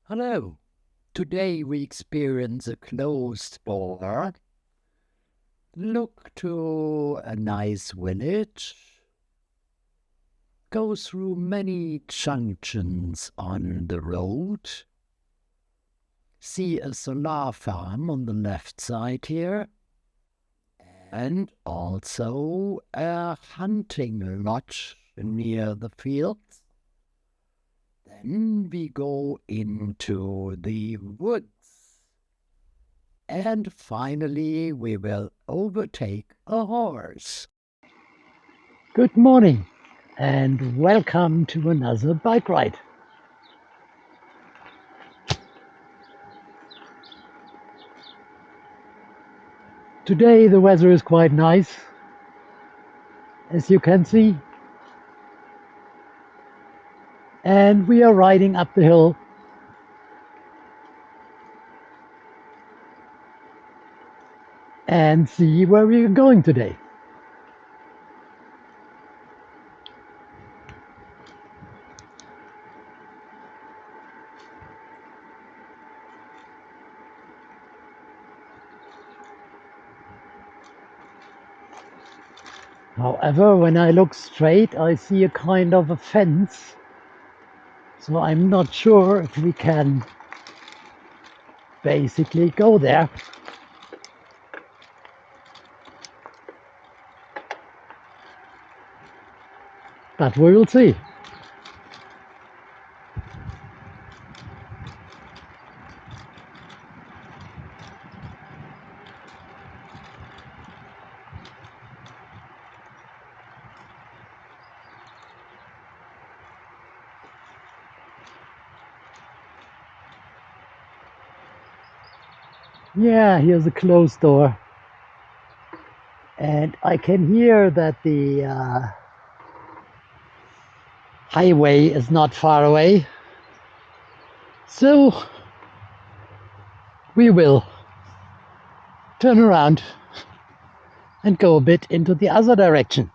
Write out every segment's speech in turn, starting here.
Hello. Today we experience a closed door. Look to a nice village. Go through many junctions on the road. See a solar farm on the left side here. And also a hunting lodge near the fields. Then we go into the woods. And finally, we will overtake a horse. Good morning and welcome to another bike ride. Today the weather is quite nice, as you can see, and we are riding up the hill and see where we are going today. However, when I look straight, I see a kind of a fence, so I'm not sure if we can basically go there. But we will see. Yeah, here's a closed door. And I can hear that the highway is not far away. So we will turn around and go a bit into the other direction.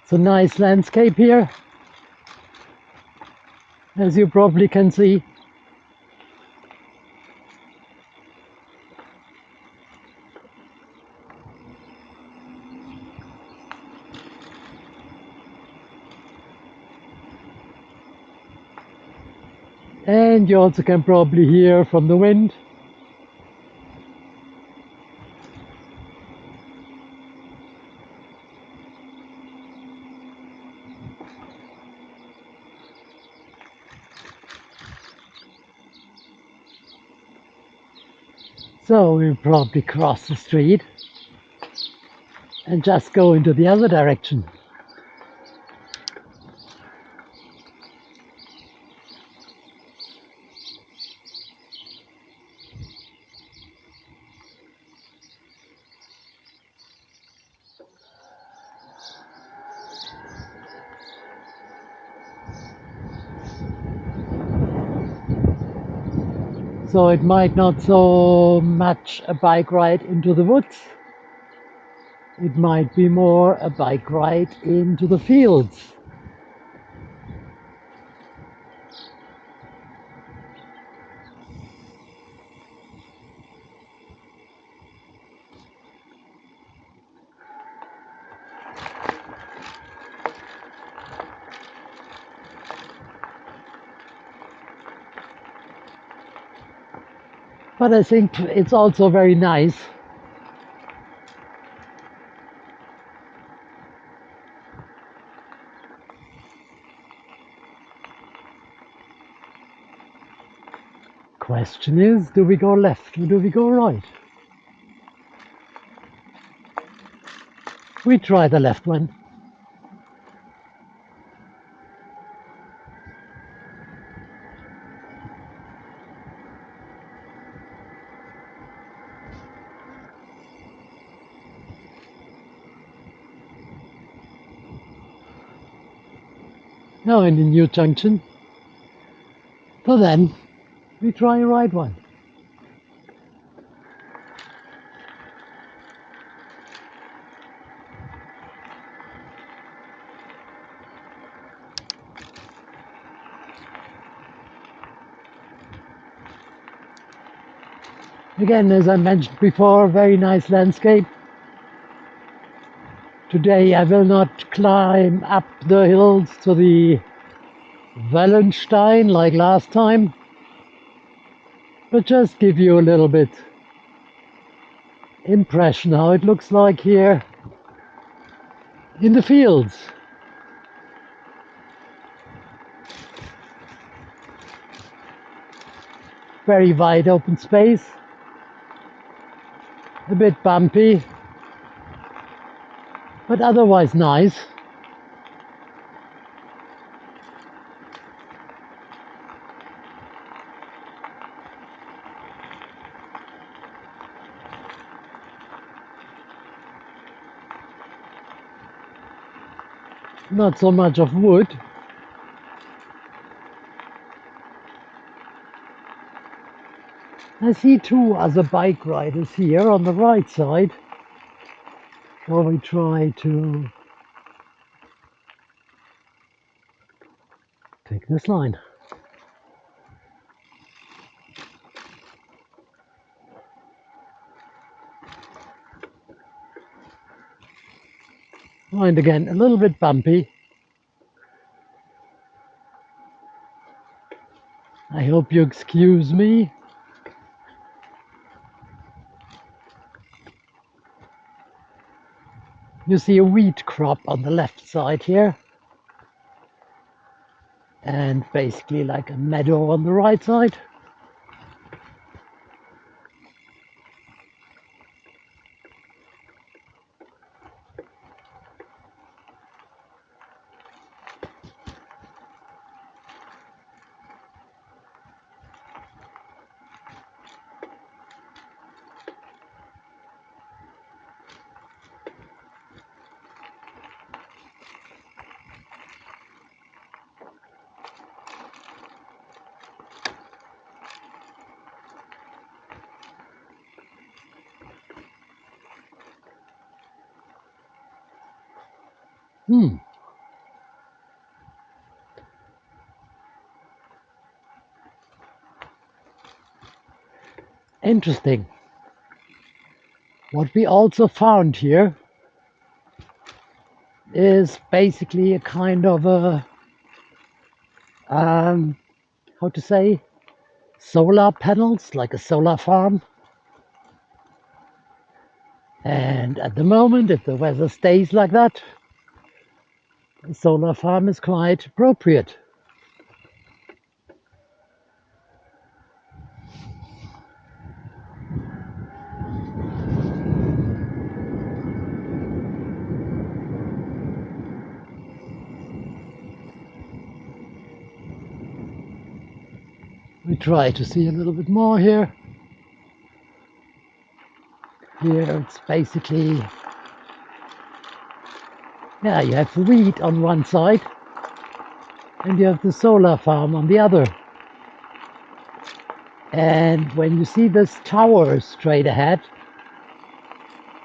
It's a nice landscape here, as you probably can see. And you also can probably hear from the wind. So we'll probably cross the street and just go into the other direction. So it might not so much a bike ride into the woods. It might be more a bike ride into the fields. But I think it's also very nice question is, do we go left or do we go right? We try the left one. Now in the new junction. So then we try a right one. Again, as I mentioned before, very nice landscape. Today I will not climb up the hills to the Wallenstein like last time, but just give you a little bit impression how it looks like here in the fields. Very wide open space, a bit bumpy, but otherwise nice. Not so much of wood. I see two other bike riders here on the right side. Shall we try to take this line? And again, a little bit bumpy. I hope you excuse me. You see a wheat crop on the left side here, and basically like a meadow on the right side. Interesting. What we also found here is basically a kind of a, how to say, solar panels, like a solar farm. And at the moment, if the weather stays like that, a solar farm is quite appropriate. We try to see a little bit more here. Here it's basically, yeah, you have wheat on one side and you have the solar farm on the other. And when you see this tower straight ahead,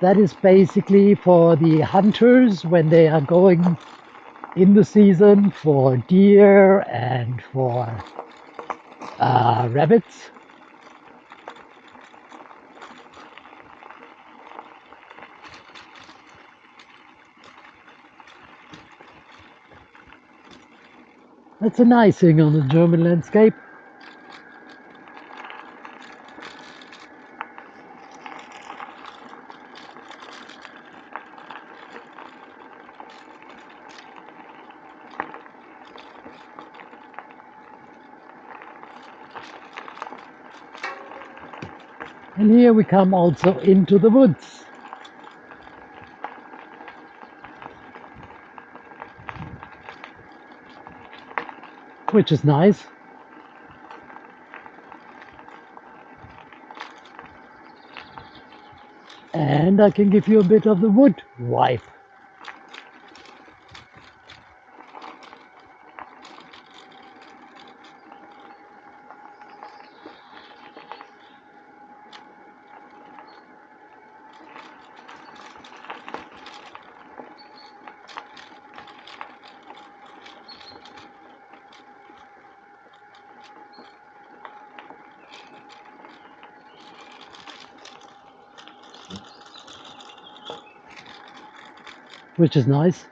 that is basically for the hunters when they are going in the season for deer and for rabbits. That's a nice thing on the German landscape. And here we come also into the woods. Which is nice. And I can give you a bit of the wood vibe. which is nice.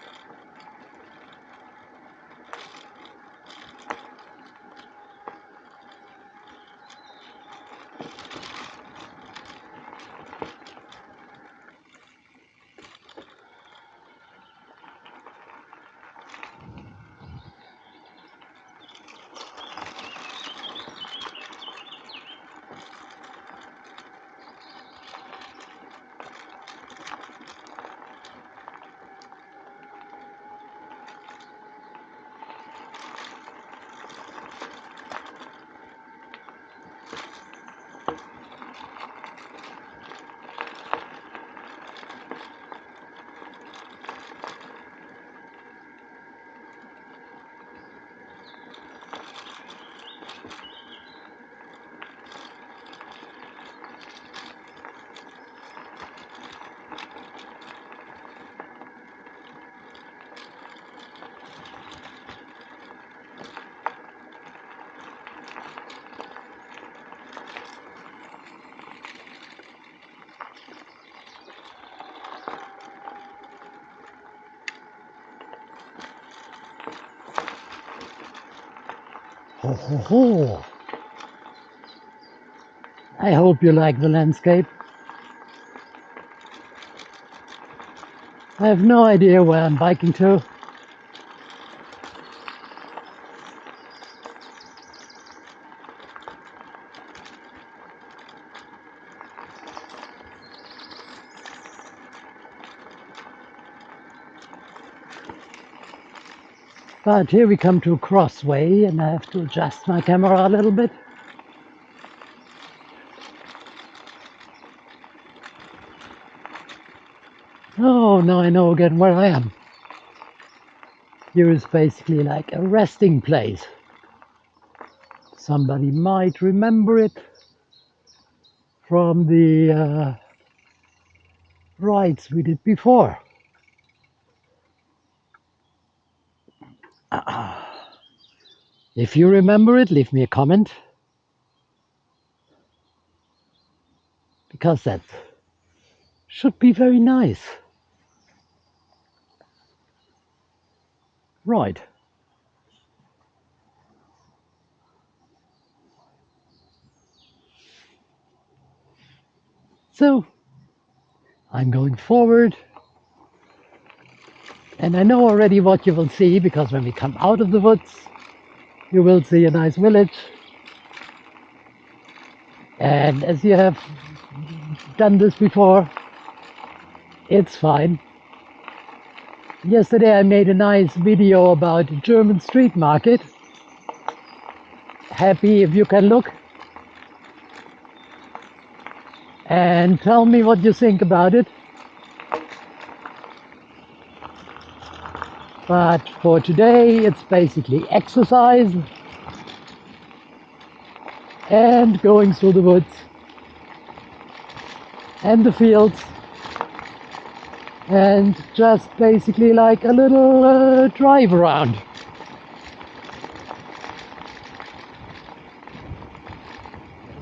Ho ho ho! I hope you like the landscape. I have no idea where I'm biking to. But here we come to a crossway and I have to adjust my camera a little bit. Oh, now I know again where I am. Here is basically like a resting place. Somebody might remember it from the rides we did before. If you remember it, leave me a comment. Because that should be very nice. Right. So, I'm going forward. And I know already what you will see, because when we come out of the woods, you will see a nice village. And as you have done this before, it's fine. Yesterday I made a nice video about German street market. Happy if you can look. And tell me what you think about it. But for today, it's basically exercise and going through the woods and the fields and just basically like a little drive around.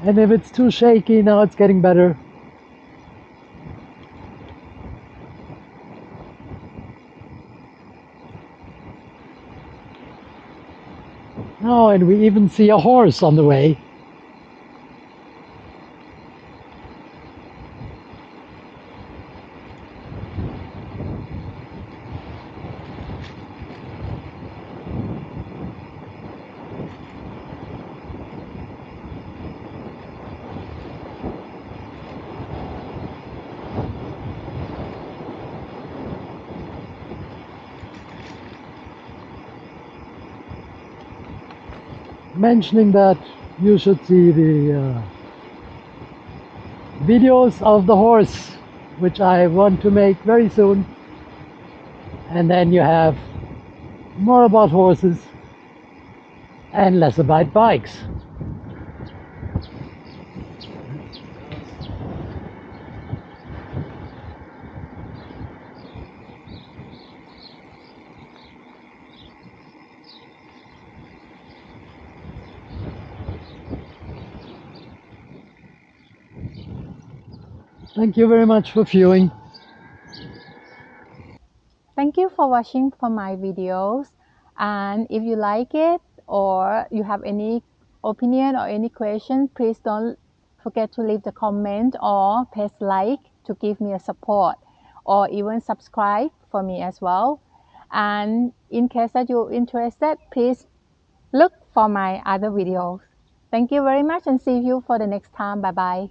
And if it's too shaky, now it's getting better. Oh, and we even see a horse on the way. Mentioning that, you should see the videos of the horse, which I want to make very soon. And then you have more about horses and less about bikes. Thank you very much for viewing. Thank you for watching for my videos, and if you like it or you have any opinion or any question, please don't forget to leave the comment or press like to give me a support, or even subscribe for me as well. And in case that you're interested, please look for my other videos. Thank you very much and see you for the next time. Bye bye.